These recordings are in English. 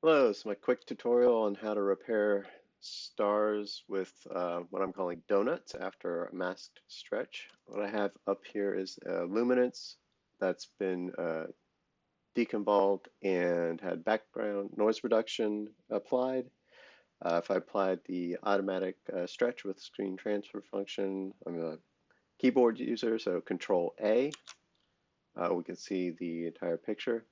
Hello, this is my quick tutorial on how to repair stars with what I'm calling donuts after a masked stretch. What I have up here is a luminance that's been deconvolved and had background noise reduction applied. If I applied the automatic stretch with screen transfer function, I'm a keyboard user, so Control A, we can see the entire picture.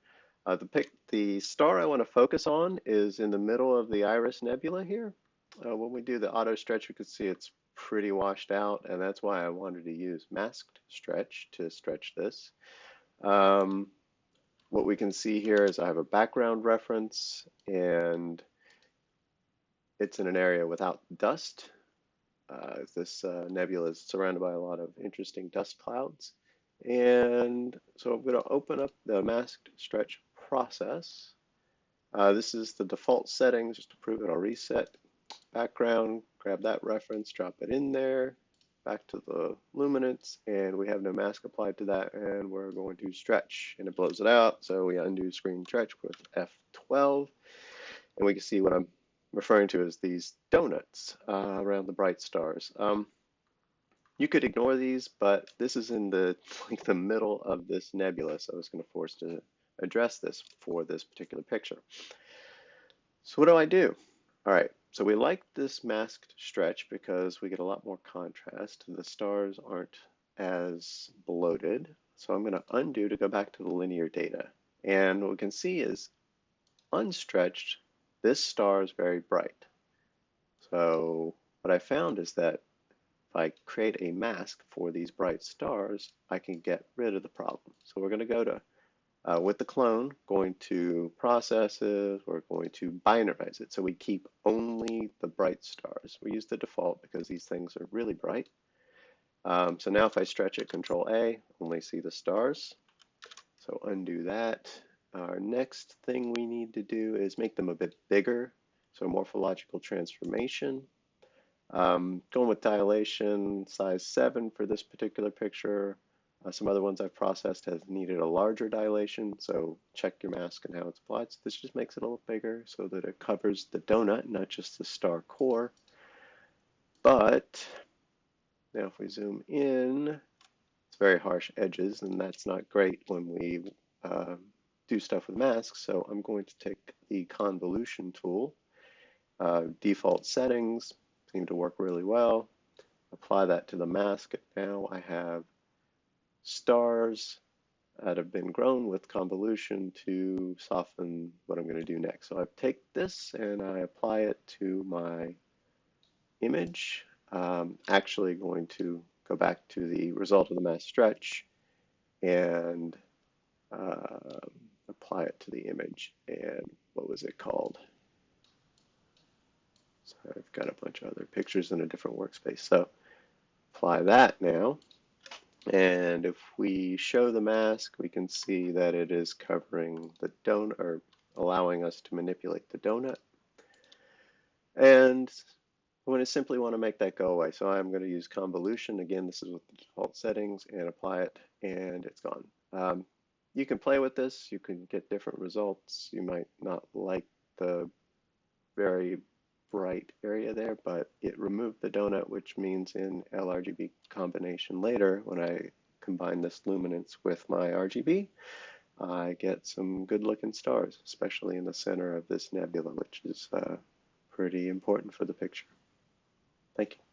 The star I want to focus on is in the middle of the Iris Nebula here. When we do the auto stretch, we can see it's pretty washed out, and that's why I wanted to use masked stretch to stretch this. Um, what we can see here is I have a background reference, and it's in an area without dust. This nebula is surrounded by a lot of interesting dust clouds. And so I'm going to open up the masked stretch process. This is the default settings. Just to prove it, I'll reset background, grab that reference, drop it in there, back to the luminance, and we have no mask applied to that, and we're going to stretch, and it blows it out. So we undo screen stretch with F12, and we can see what I'm referring to as these donuts around the bright stars. You could ignore these, but this is in the like the middle of this nebula, so I was going to force to address this for this particular picture. So what do I do? All right, so we like this masked stretch because we get a lot more contrast. The stars aren't as bloated. So I'm going to undo to go back to the linear data. And what we can see is unstretched, this star is very bright. So what I found is that if I create a mask for these bright stars, I can get rid of the problem. So we're going to go to, with the clone, going to processes, we're going to binarize it. So we keep only the bright stars. We use the default because these things are really bright. So now if I stretch it, Control A, only see the stars. So undo that. Our next thing we need to do is make them a bit bigger. So morphological transformation. Going with dilation, size 7 for this particular picture. Some other ones I've processed have needed a larger dilation, so check your mask and how it's applied. So this just makes it a little bigger so that it covers the donut, not just the star core. But now if we zoom in, it's very harsh edges, and that's not great when we do stuff with masks. So I'm going to take the convolution tool, default settings, seem to work really well. Apply that to the mask. Now I have stars that have been grown with convolution to soften what I'm going to do next. So I take this and I apply it to my image. Actually going to go back to the result of the mask stretch and apply it to the image. And what was it called? So I've got a bunch of other pictures in a different workspace. So apply that now. And if we show the mask, we can see that it is covering the donut, or allowing us to manipulate the donut. And I'm going to simply want to make that go away. So I'm going to use convolution. Again, this is with the default settings, and apply it, and it's gone. You can play with this. You can get different results. You might not like the very bright area there, but it removed the donut, which means in LRGB combination later, when I combine this luminance with my RGB, I get some good looking stars, especially in the center of this nebula, which is pretty important for the picture. Thank you.